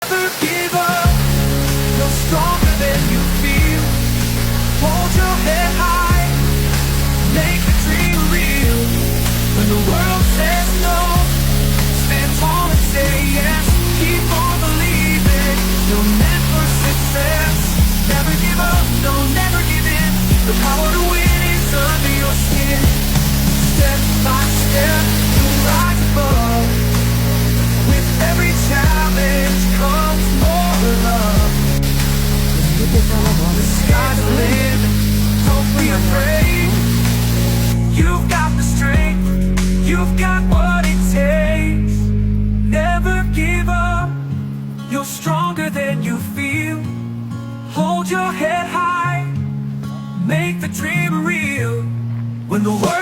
Never give up, you're stronger than you feel. Hold your head high, make the dream real. When the world says no, stand tall and say yes. Keep on believing, you're meant for success. Never give up, no, never give in. The power to win is under your skin. Step by step, you'll rise above. With every challenge comes more love. The sky's the limit, don't be afraid. You've got the strength, you've got what it takes. Never give up, you're stronger than you feel. Hold your head high, make the dream real. When the world